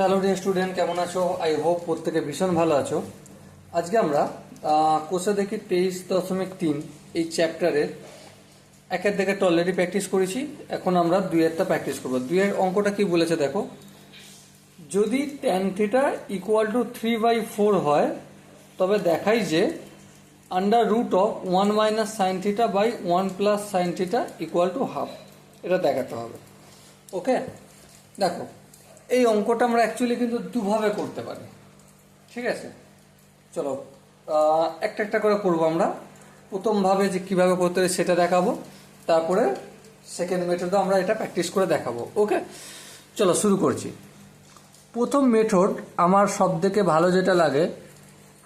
Hello dear student, কেমন আছো? I hope প্রত্যেকে ভীষণ ভালো আছো। আজকে আমরা কোষে দেখি 23.3 এই চ্যাপ্টারের একের দিকে অলরেডি প্র্যাকটিস করেছি। এখন আমরা দুইয়েরটা প্র্যাকটিস করবো। দুইয়ের অঙ্কটা কি বলেছে দেখো, যদি tan থিটা ইকুয়াল টু 3/4 হয় তবে দেখাই যে under root of 1 minus sine theta by 1 plus sine theta equal to half. এটা দেখাতে হবে। ওকে, দেখো এই অঙ্কটা আমরা অ্যাকচুয়ালি কিন্তু দুভাবে করতে পারি। ঠিক আছে, চলো একটা একটা করে করবো আমরা। প্রথমভাবে যে কিভাবে করতে হয় সেটা দেখাবো, তারপরে সেকেন্ড মেথডও আমরা এটা প্র্যাকটিস করে দেখাবো। ওকে, চলো শুরু করছি। প্রথম মেথড আমার সব থেকে ভালো যেটা লাগে,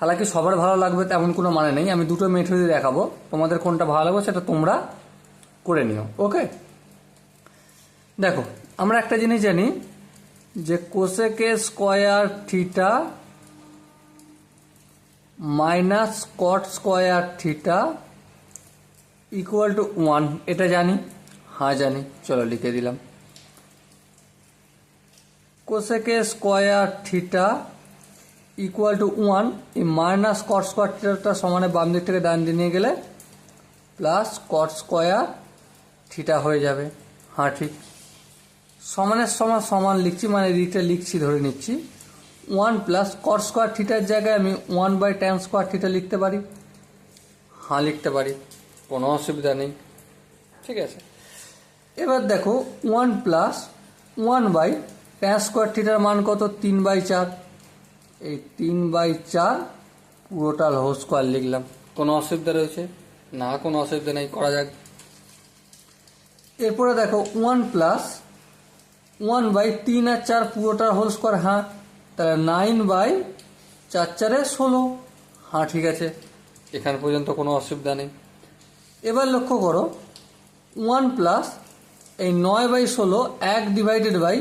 হালাকি সবার ভালো লাগবে তেমন কোনো মানে নেই, আমি দুটো মেথডই দেখাবো, তোমাদের কোনটা ভালো লাগবে সেটা তোমরা করে নিও। ওকে, দেখো আমরা একটা জিনিস জানি যে cosec square theta minus cot square theta equal to 1, এটা জানি? হ্যাঁ জানি, চলো লিখে দিলাম। Cosec square theta equal to 1, এই মাইনাস কট স্কোয়ার থিটাটা সমানে বাম দিক থেকে ডান দিকে নিয়ে গেলে প্লাস কট স্কোয়ার থিটা হয়ে যাবে। হ্যাঁ ঠিক, সমানের সমান সমান লিখছি, মানে দিকটা লিখছি ধরে নিচ্ছি। 1 প্লাস কট স্কোয়ার থিটার জায়গায় আমি 1/tan স্কোয়ার থিটা লিখতে পারি। হ্যাঁ লিখতে পারি, কোনো অসুবিধা নেই। ঠিক আছে, এবার দেখো 1 প্লাস 1/tan স্কোয়ার থিটার মান কত? 3/4। এই 3/4 পুরোটা হোল স্কোয়ার লিখলাম। কোনো অসুবিধা রয়েছে না? কোনো অসুবিধা নেই, করা যাক। এরপরে দেখো 1 প্লাস 1/3 আর 4 পুরোটার হোল স্কোয়ার। হ্যাঁ, তাহলে 9/4 16। হ্যাঁ ঠিক আছে, এখান পর্যন্ত কোনো অসুবিধা নেই। এবার লক্ষ্য করো 1 প্লাস এই 9/16 1 ডিভাইডেড বাই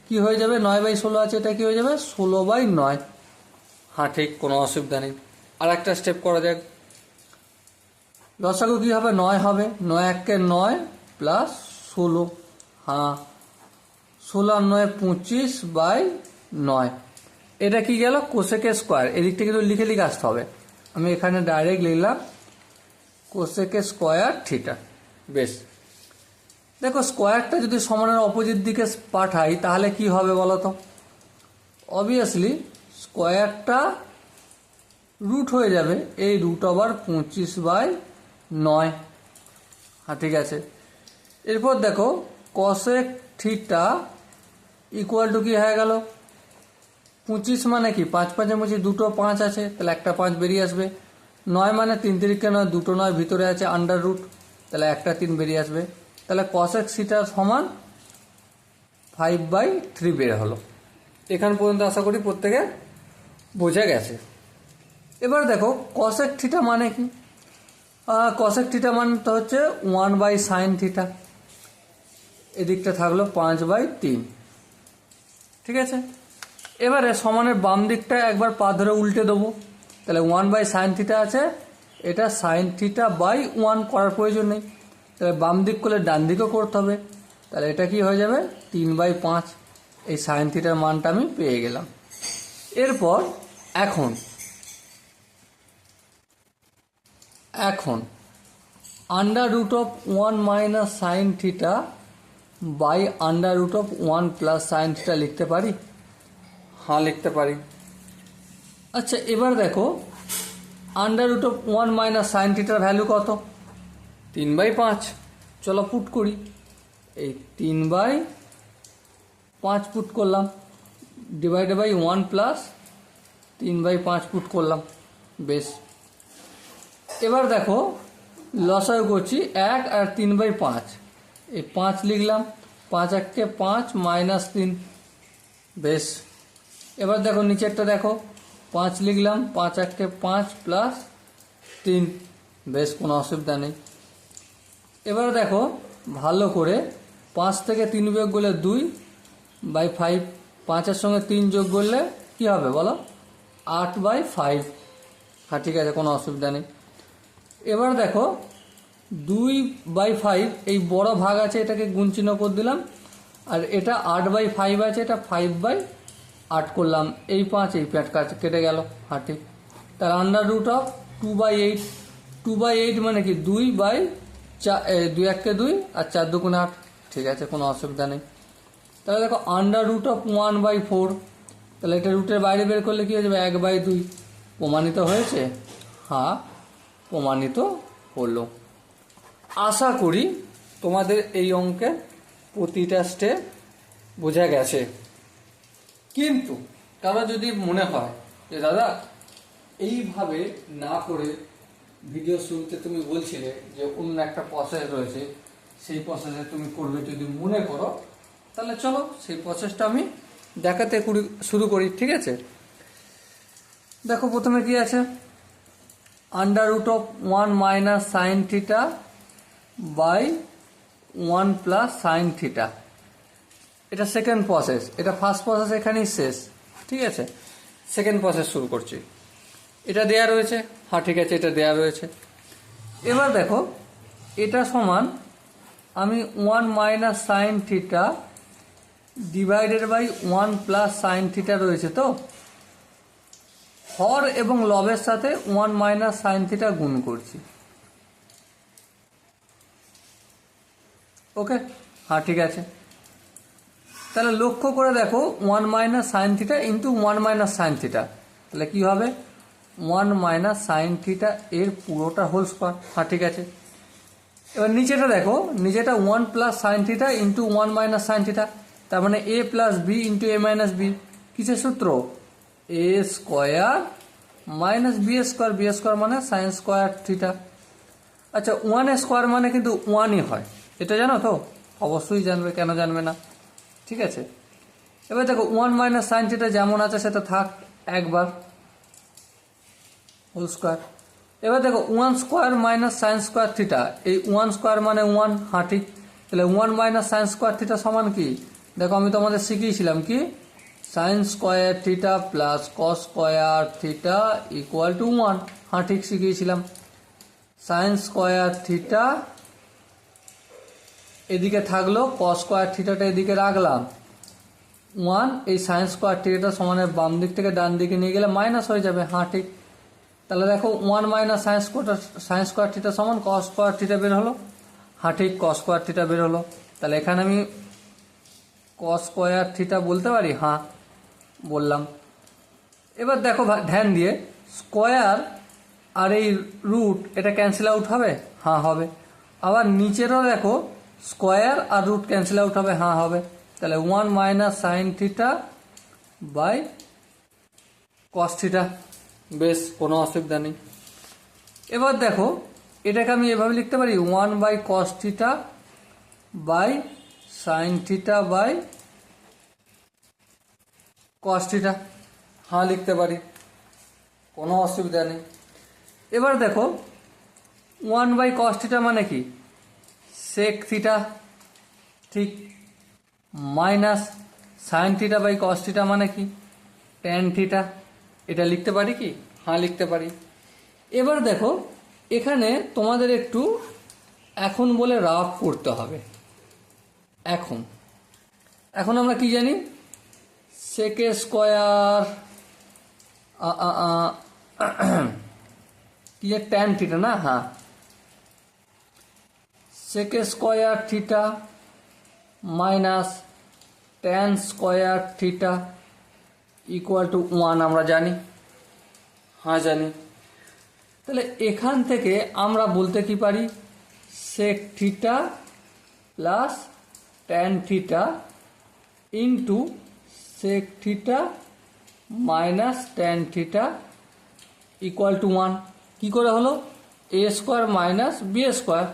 কি হয়ে যাবে? 9/16 আছে, এটা কি হয়ে যাবে? 16/9। হ্যাঁ ঠিক, কোনো অসুবিধা নেই। আর একটা স্টেপ করা যাক। লসাগু কি হবে? 9 হবে। 9 1 9 প্লাস 16। হ্যাঁ, 16 আর 9 25/9। এটা কি গেল? Cosec square. এদিকটা কিন্তু লিখে লিখে আসতে হবে, আমি এখানে ডাইরেক্ট লিখলাম কোসেকে স্কোয়ার থিটা। বেশ, দেখো স্কোয়ারটা যদি সমানের অপোজিট দিকে পাঠাই তাহলে কি হবে বলো তো? অবভিয়াসলি স্কোয়ারটা রুট হয়ে যাবে, এই রুট ওভার 25/9। হ্যাঁ ঠিক আছে, এরপর দেখো কসেক থিটা ইকুয়াল টু কি হয়ে গেল? 25 মানে কি? 5 5 25, দুটো 5 আছে, তাহলে একটা 5 বেরিয়ে আসবে। 9 মানে 3 3 9, দুটো 9 ভিতরে আছে আন্ডার রুট, তাহলে একটা 3 বেরিয়ে আসবে। তাহলে কসেক থিটা সমান 5/3 বের হলো। এখান পর্যন্ত আশা করি প্রত্যেকে বোঝা গেছে। এবার দেখো কসেক থিটা মানে কি? কসেক থিটা মানে তো হচ্ছে 1/sin থিটা। এদিকটা থাকলো 5/3। ঠিক আছে, এবারে সমানের বাম দিকটা একবার পা ধরে উল্টে দেবো, তাহলে 1/sin থিটা আছে, এটা সাইন থিটা বাই 1 করার প্রয়োজন নেই, তাহলে বাম দিক করলে ডান দিকেও করতে হবে, তাহলে এটা কি হয়ে যাবে? 3/5। এই সাইন থিটার মানটা আমি পেয়ে গেলাম। এরপর এখন under root of 1 minus sine theta by under root of 1 plus sine theta লিখতে পারি? হ্যাঁ লিখতে পারি। আচ্ছা এবার দেখো under root of 1 minus sine থিটার ভ্যালু কত? 3/5। চলো পুট করি, এই 3/5 পুট করলাম, ডিভাইডেড বাই 1 প্লাস 3/5 পুট করলাম। বেশ, এবার দেখো লসাগু করছি 1 আর 3/5, এই 5 লিখলাম, 5 1 5 মাইনাস 3। বেশ, এবার দেখো নিচেরটা দেখো 5 লিখলাম, 5 1 5 প্লাস 3। বেশ, কোনো অসুবিধা নেই। এবার দেখো ভালো করে 5 থেকে 3 বিয়োগ করলে 2/5, 5-এর সঙ্গে 3 যোগ করলে কি হবে বলো? 8/5। হ্যাঁ ঠিক আছে, কোনো অসুবিধা নেই। এবার দেখো 2/5, এই বড় ভাগ আছে এটাকে গুণ চিহ্ন করে দিলাম, আর এটা 8/5 আছে, এটা 5/8 8 করলাম, এই 5 এই 5 কাছে কেটে গেল, হ্যাঁ ঠিক। তাহলে আন্ডার রুট অফ 2/8, 2/8 মানে কি 2/4, 2 1 2 আর 4 2 8, ঠিক আছে, কোনো অসুবিধা নেই। তাহলে দেখো আন্ডার রুট অফ 1/4, তাহলে এটা রুটের বাইরে বের করলে কি হয়ে যাবে 1/2, প্রমাণিত হয়েছে? হ্যাঁ, প্রমাণিত হলো। আশা করি তোমাদের এই অঙ্কের প্রতিটা স্টেপ বোঝা গেছে। কিন্তু কারো যদি মনে হয় যে দাদা এইভাবে না করে ভিডিও শুরুতে তুমি বলছিলে যে অন্য একটা প্রসেস রয়েছে, সেই প্রসেসে তুমি করবে, যদি মনে করো তাহলে চলো সেই প্রসেসটা আমি দেখাতে শুরু করি, ঠিক আছে? দেখো প্রথমে কি আছে, under root of 1 minus sine theta by 1 plus sine theta, এটা সেকেন্ড প্রসেস। এটা ফার্স্ট প্রসেস এখানেই শেষ, ঠিক আছে? সেকেন্ড প্রসেস শুরু করছি। এটা দেয়া রয়েছে, হ্যাঁ ঠিক আছে, এটা দেয়া রয়েছে। এবার দেখো এটা সমান আমি 1 minus sine theta divided by 1 plus sine theta রয়েছে, তো হর এবং লবের সাথে 1 মাইনাস সাইন থিটা গুণ করছি। ওকে, হ্যাঁ ঠিক আছে। তাহলে লক্ষ্য করে দেখো 1 minus sine theta into 1 minus sine theta, তাহলে কি হবে 1 মাইনাস সাইন থিটা এর পুরোটা হোল স্কোয়ার, হ্যাঁ ঠিক আছে। এবার নিচেটা দেখো, নিচেটা 1 plus sine theta into 1 minus sine theta, তার মানে A plus B into A minus B, কিসের সূত্র? A square minus B square, B square মানে সাইন স্কোয়ার থিটা। আচ্ছা 1 স্কোয়ার মানে কিন্তু 1ই হয়, এটা জানো তো? অবশ্যই জানবে, কেন জানবে না, ঠিক আছে। এবার দেখো 1 মাইনাস সাইন থিটা যেমন আছে সেটা থাক একবার, হোল স্কোয়ার। এবার দেখো 1 square minus sine square theta, এই 1 স্কোয়ার মানে 1, হ্যাঁ ঠিক। তাহলে 1 মাইনাস সাইন স্কোয়ার থিটা সমান কি? দেখো আমি তোমাদের শিখিয়েছিলাম কি, sign square theta plus cos square theta equal to 1, হ্যাঁ ঠিক শিখিয়েছিলাম। সাইন স্কোয়ার থিটা এদিকে থাকলো, কস স্কোয়ার থিটাটা এদিকে রাখলাম, 1 এই সাইন স্কোয়ার থিটাটা সমানের বাম দিক থেকে ডান দিকে নিয়ে গেলে মাইনাস হয়ে যাবে, হ্যাঁ ঠিক। তাহলে দেখো 1 মাইনাস সাইন স্কোয়ার থিটা সমান কস স্কোয়ার থিটা বের হলো, হ্যাঁ ঠিক, কস স্কোয়ার থিটা বের হলো। তাহলে এখানে আমি কস স্কোয়ার থিটা বলতে পারি, হ্যাঁ বললাম। এবার দেখো ধ্যান দিয়ে, স্কোয়ার আর এই রুট এটা ক্যান্সেল আউট হবে, হ্যাঁ হবে। আবার নিচেরও দেখো স্কোয়ার আর রুট ক্যান্সেল আউট হবে, হ্যাঁ হবে। তাহলে 1 minus sine theta by cos theta, বেশ, কোনো অসুবিধা নেই। এবার দেখো এটাকে আমি এভাবে লিখতে পারি 1 by cos theta by sine theta by cos theta, হ্যাঁ লিখতে পারি, কোনো অসুবিধা নেই। এবার দেখো 1 বাই কস থিটা মানে কি, সেক থিটা, ঠিক, minus sine theta by cos theta মানে কি, ট্যান থিটা, এটা লিখতে পারি কি, হ্যাঁ লিখতে পারি। এবার দেখো এখানে তোমাদের একটু এখন বলে রাফ করতে হবে। এখন আমরা কি জানি, সেকে স্কোয়ার কি ট্যান থিটা না, হ্যাঁ, সেকে square theta minus tan square theta equal to 1 আমরা জানি, হ্যাঁ জানি। তাহলে এখান থেকে আমরা বলতে কি পারি, sec theta plus tan theta into sec theta minus tan theta equal to 1। কী করে হলো, A square minus B square,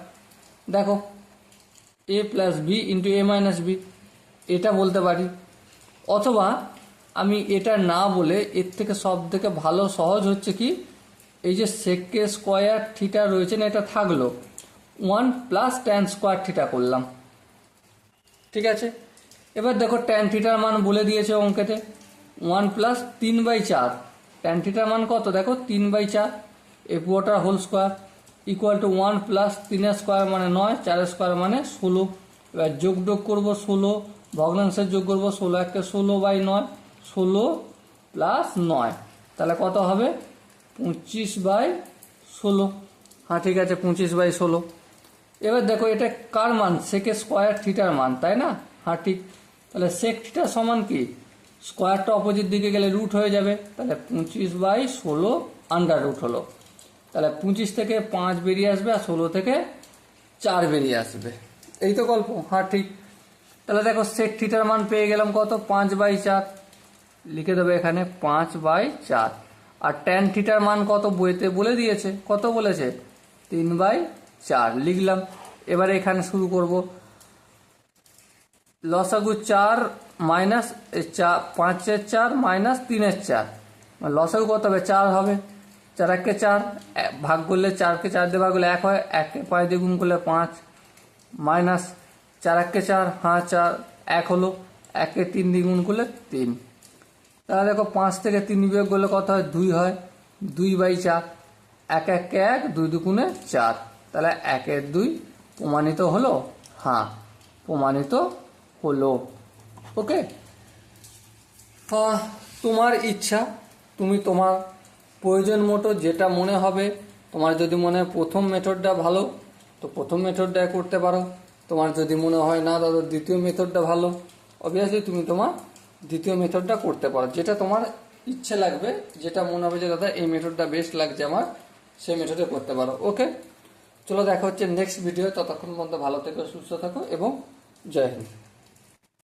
দেখো A plus B into A minus B, এটা বলতে পারি। অথবা আমি এটা না বলে এর থেকে সব থেকে ভালো সহজ হচ্ছে কি, এই যে সেকে স্কোয়ার থিটা রয়েছে না, এটা থাকলো, 1 প্লাস ট্যান স্কোয়ার থিটা করলাম, ঠিক আছে। এবার দেখো ট্যান থিটার মান বলে দিয়েছে অঙ্কেতে, 1 প্লাস 3/4, ট্যান থিটার মান কত দেখো 3/4, এ পুরোটার whole square equal to 1 plus 3 square মানে 9, 4 স্কোয়ার মানে 16। এবার যোগ করবো 16, ভগ্নাংশের যোগ করবো 16 1 16/9, 16 প্লাস 9, তাহলে কত হবে 25/16। হ্যাঁ ঠিক আছে, 25/16। এবার দেখো এটা কার মান, সেকে স্কোয়ার থিটার মান, তাই না? হ্যাঁ ঠিক। তাহলে সেক থিটা সমান কি, স্কোয়ারটা অপোজিট দিকে গেলে রুট হয়ে যাবে, তাহলে 25/16 আন্ডার রুট হলো। তাহলে 25 থেকে 5 বেরিয়ে আসবে আর 16 থেকে 4 বেরিয়ে আসবে। এই তো গল্প। হ্যাঁ ঠিক। তাহলে দেখো সেক থিটার মান পেয়ে গেলাম কত, 5/4, লিখে দেবে এখানে 5/4। আর ট্যান থিটার মান কত বইতে বলে দিয়েছে, কত বলেছে, 3/4 লিখলাম। এবারে এখানে শুরু করব, লসাগু 4 মাইনাস 5-এর 4 মাইনাস 3-এর 4, লসাগু কত হবে, 4 হবে। 4 1 4, ভাগ করলে 4কে 4 দিয়ে ভাগ করলে 1 হয়, 1কে 5 দিয়ে গুণ করলে 5, মাইনাস 4 1 4, হ্যাঁ 4 1 হলো, 1কে 3 দিয়ে গুণ করলে 3। তাহলে দেখো 5 থেকে 3 বিয়োগ করলে কত হয়, 2 হয়, 2/4, 1 1 1, 2 2 4, তাহলে 1-এর 2 প্রমাণিত হলো। হ্যাঁ প্রমাণিত হলো। ওকে, তোমার ইচ্ছা, তুমি তোমার প্রয়োজন মতো যেটা মনে হবে, তোমার যদি মনে হয় প্রথম মেথডটা ভালো তো প্রথম মেথডটা করতে পারো, তোমার যদি মনে হয় না দাদা দ্বিতীয় মেথডটা ভালো, অবভিয়াসলি তুমি তোমার দ্বিতীয় মেথডটা করতে পারো, যেটা তোমার ইচ্ছে লাগবে, যেটা মনে হবে যে দাদা এই মেথডটা বেস্ট লাগছে আমার, সেই মেথডে করতে পারো। ওকে, চলো দেখা হচ্ছে নেক্সট ভিডিও, ততক্ষণ পর্যন্ত ভালো থেকো, সুস্থ থাকো এবং জয় হিন্দ।